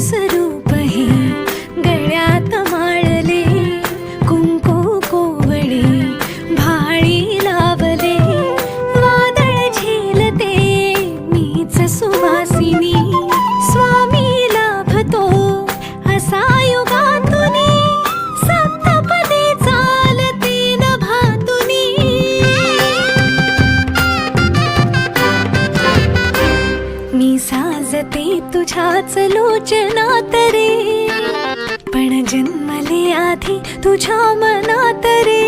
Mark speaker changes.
Speaker 1: स्वरूप हे गळ्यात माळले, कुंकू कोवळे भाळी लावले, वादळ झेलते मीच सुवासिनी, स्वामी लाभतो असा युगातुनी, सप्तपदी चालते नभातुनी। मी साजते तुझ्याच लोचनात रे, पण जन्मले आधी तुझ्या मनात रे।